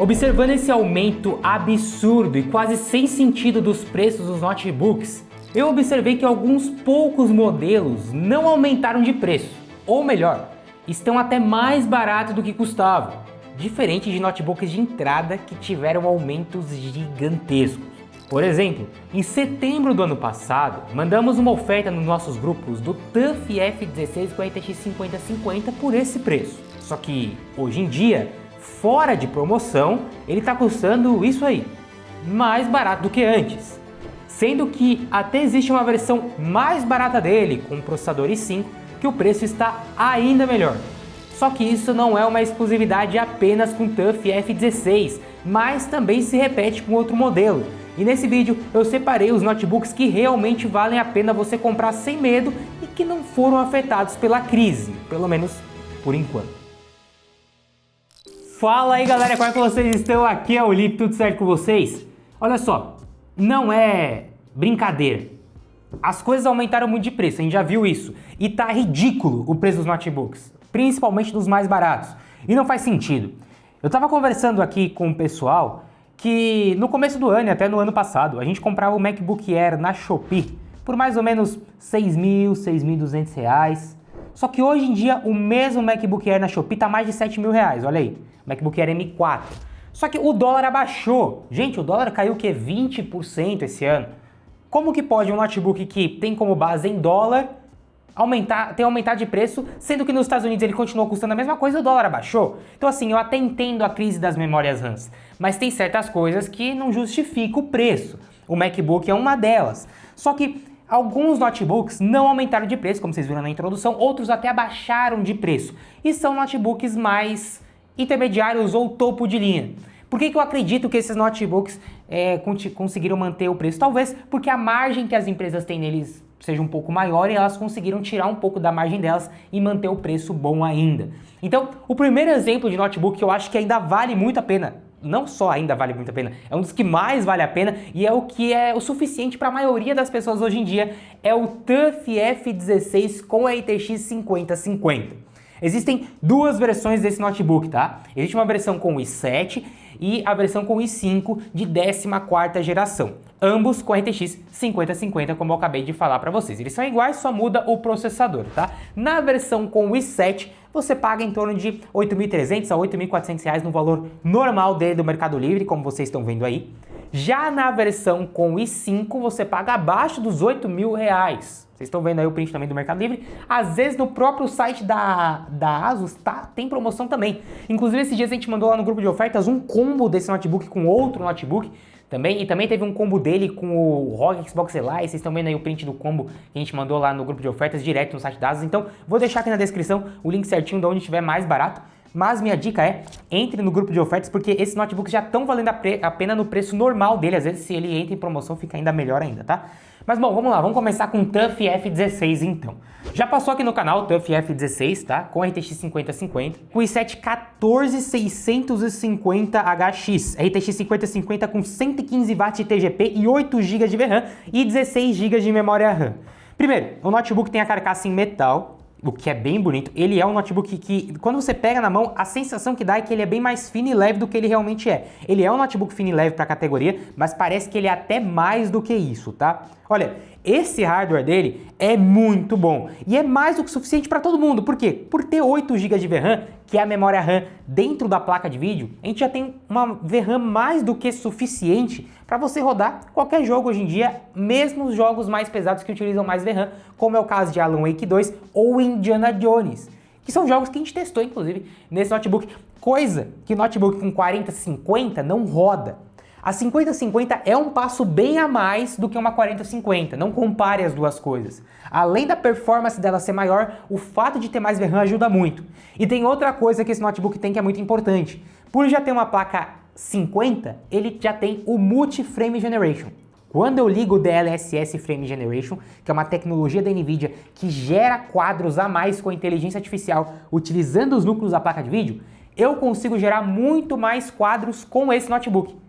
Observando esse aumento absurdo e quase sem sentido dos preços dos notebooks, eu observei que alguns poucos modelos não aumentaram de preço, ou melhor, estão até mais baratos do que custavam, diferente de notebooks de entrada que tiveram aumentos gigantescos. Por exemplo, em setembro do ano passado, mandamos uma oferta nos nossos grupos do TUF F16 com a RTX 5050 por esse preço. Só que, hoje em dia, fora de promoção, ele está custando isso aí, mais barato do que antes. Sendo que até existe uma versão mais barata dele, com o processador i5, que o preço está ainda melhor. Só que isso não é uma exclusividade apenas com o TUF F16, mas também se repete com outro modelo. E nesse vídeo eu separei os notebooks que realmente valem a pena você comprar sem medo e que não foram afetados pela crise, pelo menos por enquanto. Fala aí galera, como é que vocês estão? Aqui é o Lip, tudo certo com vocês? Olha só, não é brincadeira. As coisas aumentaram muito de preço, a gente já viu isso. E tá ridículo o preço dos notebooks, principalmente dos mais baratos. E não faz sentido. Eu tava conversando aqui com o pessoal que no começo do ano, até no ano passado, a gente comprava o MacBook Air na Shopee por mais ou menos R$6.000, R$6.200. Só que hoje em dia o mesmo MacBook Air na Shopee tá mais de R$7.000, olha aí, MacBook Air M4. Só que o dólar abaixou. Gente, o dólar caiu o quê? 20% esse ano. Como que pode um notebook que tem como base em dólar aumentar de preço, sendo que nos Estados Unidos ele continuou custando a mesma coisa e o dólar abaixou? Então assim, eu até entendo a crise das memórias RAMs, mas tem certas coisas que não justificam o preço. O MacBook é uma delas. Só que alguns notebooks não aumentaram de preço, como vocês viram na introdução, outros até abaixaram de preço. E são notebooks mais intermediários ou topo de linha. Por que eu acredito que esses notebooks conseguiram manter o preço? Talvez porque a margem que as empresas têm neles seja um pouco maior e elas conseguiram tirar um pouco da margem delas e manter o preço bom ainda. Então, o primeiro exemplo de notebook que eu acho que ainda vale muito a pena, não só ainda vale muito a pena, é um dos que mais vale a pena e é o que é o suficiente para a maioria das pessoas hoje em dia, é o TUF F16 com a RTX 5050. Existem duas versões desse notebook, tá? Existe uma versão com o i7 e a versão com o i5 de 14ª geração. Ambos com RTX 5050, como eu acabei de falar para vocês. Eles são iguais, só muda o processador, tá? Na versão com o i7, você paga em torno de R$ 8.300 a R$ 8.400 no valor normal dele do Mercado Livre, como vocês estão vendo aí. Já na versão com o i5, você paga abaixo dos R$ 8.000. Vocês estão vendo aí o print também do Mercado Livre. Às vezes no próprio site da Asus tem promoção também. Inclusive esses dias a gente mandou lá no grupo de ofertas um combo desse notebook com outro notebook também. E também teve um combo dele com o ROG Xbox Elite. Vocês estão vendo aí o print do combo que a gente mandou lá no grupo de ofertas direto no site da Asus. Então vou deixar aqui na descrição o link certinho de onde estiver mais barato. Mas minha dica é, entre no grupo de ofertas porque esses notebooks já estão valendo a pena no preço normal dele. Às vezes se ele entra em promoção fica ainda melhor ainda, tá? Mas bom, vamos lá, vamos começar com o TUF F16 então. Já passou aqui no canal o TUF F16, tá? Com a RTX 5050, com o i7 14650HX, RTX 5050 com 115 watts de TGP e 8 GB de VRAM e 16 GB de memória RAM. Primeiro, o notebook tem a carcaça em metal, o que é bem bonito. Ele é um notebook que, quando você pega na mão, a sensação que dá é que ele é bem mais fino e leve do que ele realmente é. Ele é um notebook fino e leve para a categoria, mas parece que ele é até mais do que isso, tá? Olha, esse hardware dele é muito bom e é mais do que suficiente para todo mundo. Por quê? Por ter 8 GB de VRAM, que é a memória RAM dentro da placa de vídeo, a gente já tem uma VRAM mais do que suficiente para você rodar qualquer jogo hoje em dia, mesmo os jogos mais pesados que utilizam mais VRAM, como é o caso de Alan Wake 2 ou Indiana Jones, que são jogos que a gente testou, inclusive, nesse notebook, coisa que notebook com 4050 não roda. A 5050 é um passo bem a mais do que uma 4050, não compare as duas coisas. Além da performance dela ser maior, o fato de ter mais VRAM ajuda muito. E tem outra coisa que esse notebook tem que é muito importante. Por já ter uma placa 50, ele já tem o Multi-Frame Generation. Quando eu ligo o DLSS Frame Generation, que é uma tecnologia da NVIDIA que gera quadros a mais com inteligência artificial utilizando os núcleos da placa de vídeo, eu consigo gerar muito mais quadros com esse notebook.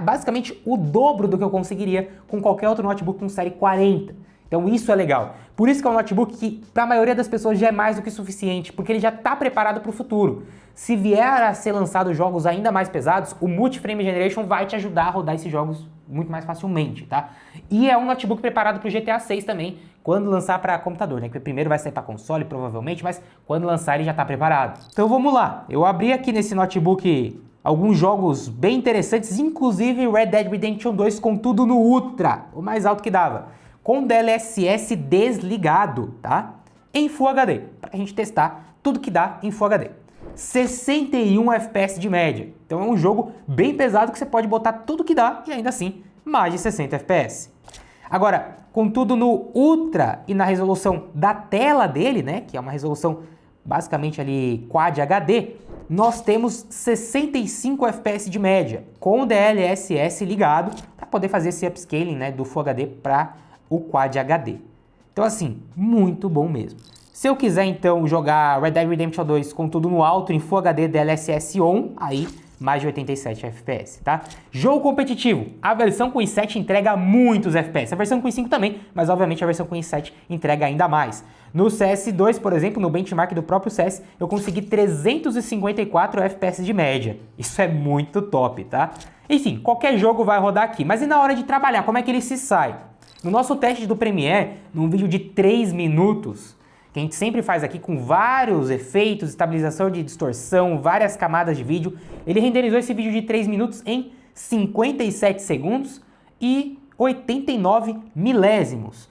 Basicamente o dobro do que eu conseguiria com qualquer outro notebook com série 40. Então isso é legal. Por isso que é um notebook que para a maioria das pessoas já é mais do que suficiente, porque ele já está preparado para o futuro. Se vier a ser lançado jogos ainda mais pesados, o Multi-Frame Generation vai te ajudar a rodar esses jogos muito mais facilmente, tá? E é um notebook preparado para o GTA 6 também, quando lançar para computador, né? Que primeiro vai sair para console provavelmente, mas quando lançar ele já está preparado. Então vamos lá, eu abri aqui nesse notebook alguns jogos bem interessantes, inclusive Red Dead Redemption 2 com tudo no Ultra, o mais alto que dava, com DLSS desligado, tá? Em Full HD, para a gente testar tudo que dá em Full HD. 61 FPS de média, então é um jogo bem pesado que você pode botar tudo que dá e ainda assim mais de 60 FPS. Agora, com tudo no Ultra e na resolução da tela dele, né, que é uma resolução basicamente ali Quad HD, nós temos 65 FPS de média, com o DLSS ligado, para poder fazer esse upscaling, né, do Full HD para o Quad HD. Então assim, muito bom mesmo. Se eu quiser então jogar Red Dead Redemption 2 com tudo no alto, em Full HD DLSS on, aí mais de 87 FPS, tá? Jogo competitivo, a versão com i7 entrega muitos FPS, a versão com i5 também, mas obviamente a versão com i7 entrega ainda mais. No CS2, por exemplo, no benchmark do próprio CS, eu consegui 354 FPS de média. Isso é muito top, tá? Enfim, qualquer jogo vai rodar aqui, mas e na hora de trabalhar, como é que ele se sai? No nosso teste do Premiere, num vídeo de 3 minutos, que a gente sempre faz aqui com vários efeitos, estabilização de distorção, várias camadas de vídeo, ele renderizou esse vídeo de 3 minutos em 57 segundos e 89 milésimos.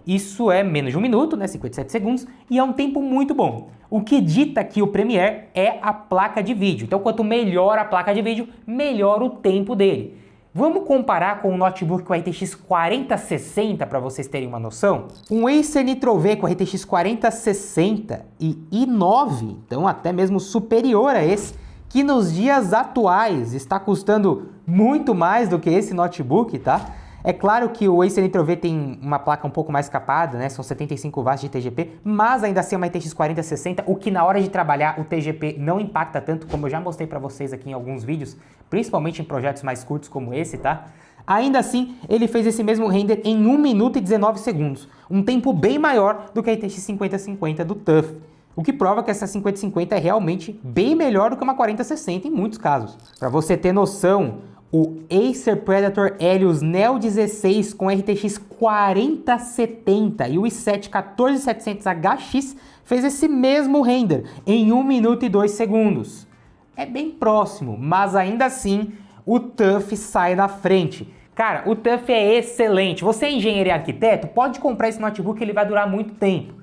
Isso é menos de um minuto, né, 57 segundos, e é um tempo muito bom. O que dita aqui o Premiere é a placa de vídeo. Então, quanto melhor a placa de vídeo, melhor o tempo dele. Vamos comparar com o notebook com a RTX 4060 para vocês terem uma noção? Um Acer Nitro V com a RTX 4060 e i9, então até mesmo superior a esse, que nos dias atuais está custando muito mais do que esse notebook, tá? É claro que o Acer Nitro V tem uma placa um pouco mais capada, né? São 75 watts de TGP, mas ainda assim é uma RTX 4060, o que na hora de trabalhar o TGP não impacta tanto, como eu já mostrei para vocês aqui em alguns vídeos, principalmente em projetos mais curtos como esse, tá? Ainda assim, ele fez esse mesmo render em 1 minuto e 19 segundos, um tempo bem maior do que a RTX 5050 do TUF. O que prova que essa 5050 é realmente bem melhor do que uma 4060 em muitos casos. Para você ter noção, o Acer Predator Helios Neo 16 com RTX 4070 e o i7 14700HX fez esse mesmo render em 1 minuto e 2 segundos. É bem próximo, mas ainda assim o TUF sai na frente. Cara, o TUF é excelente. Você é engenheiro e arquiteto, pode comprar esse notebook, ele vai durar muito tempo.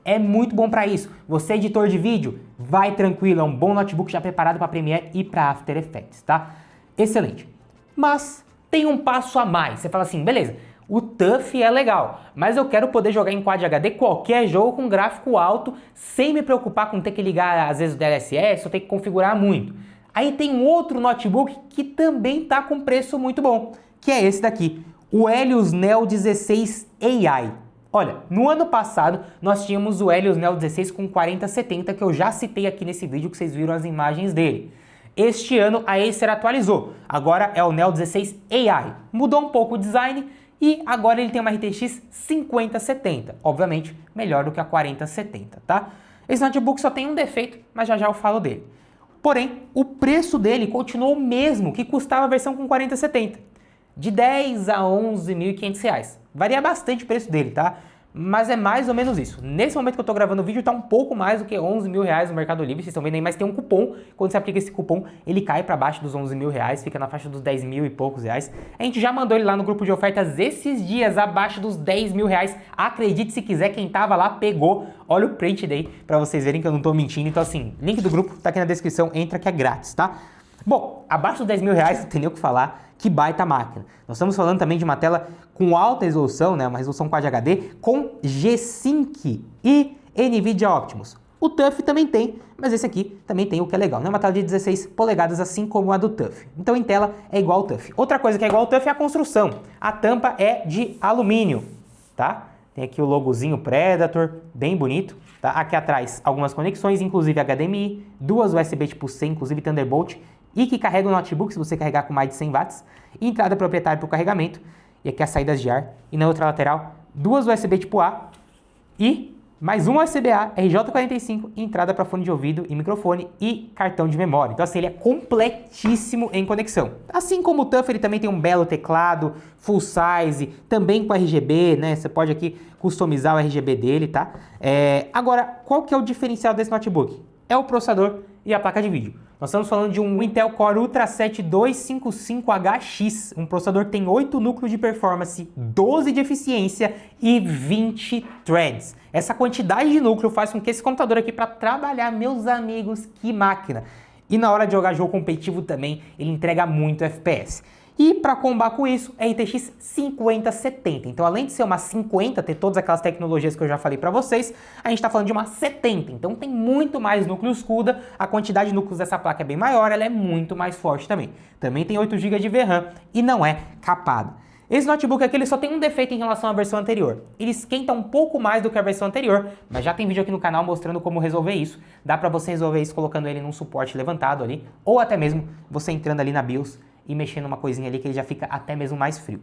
É muito bom para isso. Você é editor de vídeo, vai tranquilo, é um bom notebook já preparado para Premiere e para After Effects, tá? Excelente. Mas tem um passo a mais. Você fala assim, beleza, o TUF é legal, mas eu quero poder jogar em Quad HD qualquer jogo com gráfico alto, sem me preocupar com ter que ligar às vezes o DLSS ou ter que configurar muito. Aí tem um outro notebook que também tá com preço muito bom, que é esse daqui, o Helios Neo 16 AI. Olha, no ano passado nós tínhamos o Helios Neo 16 com 4070, que eu já citei aqui nesse vídeo que vocês viram as imagens dele. Este ano a Acer atualizou, agora é o Neo 16 AI. Mudou um pouco o design e agora ele tem uma RTX 5070, obviamente melhor do que a 4070, tá? Esse notebook só tem um defeito, mas já já eu falo dele. Porém, o preço dele continuou o mesmo que custava a versão com 4070, de 10 a 11.500 reais. Varia bastante o preço dele, tá? Mas é mais ou menos isso. Nesse momento que eu tô gravando o vídeo, tá um pouco mais do que 11 mil reais no Mercado Livre. Vocês estão vendo aí, mas tem um cupom. Quando você aplica esse cupom, ele cai para baixo dos 11 mil reais, fica na faixa dos 10 mil e poucos reais. A gente já mandou ele lá no grupo de ofertas esses dias, abaixo dos 10 mil reais. Acredite se quiser, quem tava lá pegou. Olha o print daí, para vocês verem que eu não tô mentindo. Então assim, link do grupo tá aqui na descrição, entra que é grátis, tá? Bom, abaixo dos 10 mil reais, não tem nem o que falar, que baita máquina. Nós estamos falando também de uma tela com alta resolução, né, uma resolução Quad HD, com G-Sync e NVIDIA Optimus. O TUF também tem, mas esse aqui também tem, o que é legal, né? Uma tela de 16 polegadas, assim como a do TUF. Então em tela é igual ao TUF. Outra coisa que é igual ao TUF é a construção. A tampa é de alumínio, tá? Tem aqui o logozinho Predator, bem bonito. Tá? Aqui atrás algumas conexões, inclusive HDMI, duas USB tipo C, inclusive Thunderbolt, e que carrega o notebook se você carregar com mais de 100 watts, e entrada proprietária para o carregamento, e aqui as saídas de ar, e na outra lateral, duas USB tipo A e mais um USB-A, RJ45, entrada para fone de ouvido e microfone e cartão de memória. Então assim, ele é completíssimo em conexão. Assim como o TUF, ele também tem um belo teclado, full size, também com RGB, né? Você pode aqui customizar o RGB dele, tá? Agora, qual que é o diferencial desse notebook? É o processador e a placa de vídeo. Nós estamos falando de um Intel Core Ultra 7 255HX, um processador que tem 8 núcleos de performance, 12 de eficiência e 20 threads. Essa quantidade de núcleo faz com que esse computador aqui, para trabalhar, meus amigos, que máquina! E na hora de jogar jogo competitivo também, ele entrega muito FPS. E para combater com isso, é RTX 5070. Então, além de ser uma 50, ter todas aquelas tecnologias que eu já falei para vocês, a gente está falando de uma 70. Então, tem muito mais núcleos CUDA, a quantidade de núcleos dessa placa é bem maior, ela é muito mais forte também. Também tem 8 GB de VRAM e não é capado. Esse notebook aqui ele só tem um defeito em relação à versão anterior. Ele esquenta um pouco mais do que a versão anterior, mas já tem vídeo aqui no canal mostrando como resolver isso. Dá para você resolver isso colocando ele num suporte levantado ali, ou até mesmo você entrando ali na BIOS e mexendo uma coisinha ali que ele já fica até mesmo mais frio.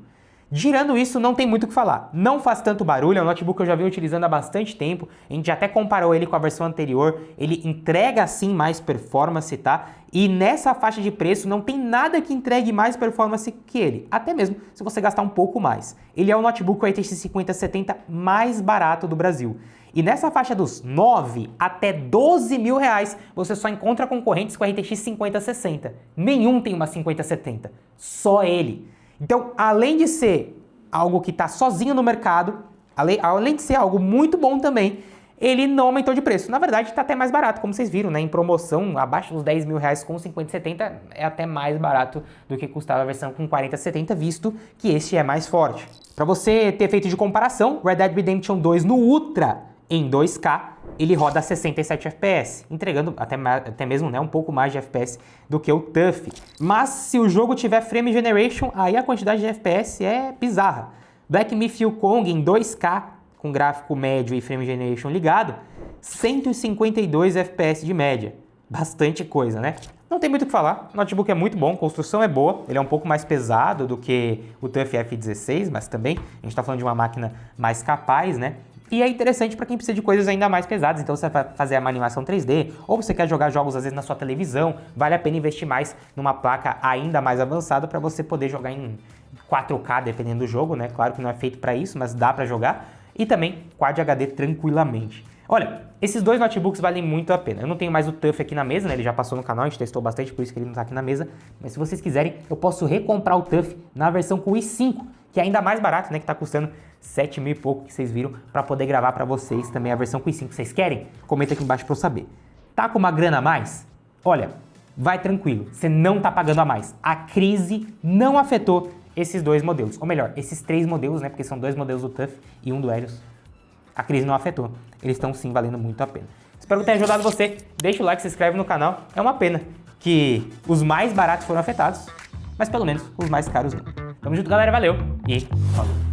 Girando isso, não tem muito o que falar. Não faz tanto barulho, é um notebook que eu já venho utilizando há bastante tempo. A gente até comparou ele com a versão anterior. Ele entrega sim mais performance, tá? E nessa faixa de preço não tem nada que entregue mais performance que ele. Até mesmo se você gastar um pouco mais. Ele é o notebook com a RTX 5070 mais barato do Brasil. E nessa faixa dos 9 até 12 mil reais, você só encontra concorrentes com a RTX 5060. Nenhum tem uma 5070. Só ele. Então, além de ser algo que está sozinho no mercado, além de ser algo muito bom também, ele não aumentou de preço. Na verdade, está até mais barato, como vocês viram, né? Em promoção, abaixo dos 10 mil reais com 5070, é até mais barato do que custava a versão com 4070, visto que este é mais forte. Para você ter feito de comparação, Red Dead Redemption 2 no Ultra, em 2K, ele roda a 67 FPS, entregando até mesmo, né, um pouco mais de FPS do que o TUF. Mas se o jogo tiver Frame Generation, aí a quantidade de FPS é bizarra. Black Myth Wukong em 2K, com gráfico médio e Frame Generation ligado, 152 FPS de média. Bastante coisa, né? Não tem muito o que falar, o notebook é muito bom, a construção é boa, ele é um pouco mais pesado do que o TUF F16, mas também a gente está falando de uma máquina mais capaz, né? E é interessante para quem precisa de coisas ainda mais pesadas, então você vai fazer uma animação 3D, ou você quer jogar jogos às vezes na sua televisão, vale a pena investir mais numa placa ainda mais avançada para você poder jogar em 4K, dependendo do jogo, né? Claro que não é feito para isso, mas dá para jogar, e também Quad HD tranquilamente. Olha, esses dois notebooks valem muito a pena. Eu não tenho mais o TUF aqui na mesa, né? Ele já passou no canal, a gente testou bastante, por isso que ele não está aqui na mesa, mas se vocês quiserem, eu posso recomprar o TUF na versão com o i5, que é ainda mais barato, né? Que tá custando 7 mil e pouco, que vocês viram, para poder gravar para vocês também a versão com i5. Vocês querem? Comenta aqui embaixo para eu saber. Tá com uma grana a mais? Olha, vai tranquilo, você não tá pagando a mais. A crise não afetou esses dois modelos, ou melhor, esses três modelos, né? Porque são dois modelos do TUF e um do Helios. A crise não afetou. Eles estão sim valendo muito a pena. Espero que tenha ajudado você. Deixa o like, se inscreve no canal. É uma pena que os mais baratos foram afetados, mas pelo menos os mais caros não. Tamo junto, galera. Valeu e falou.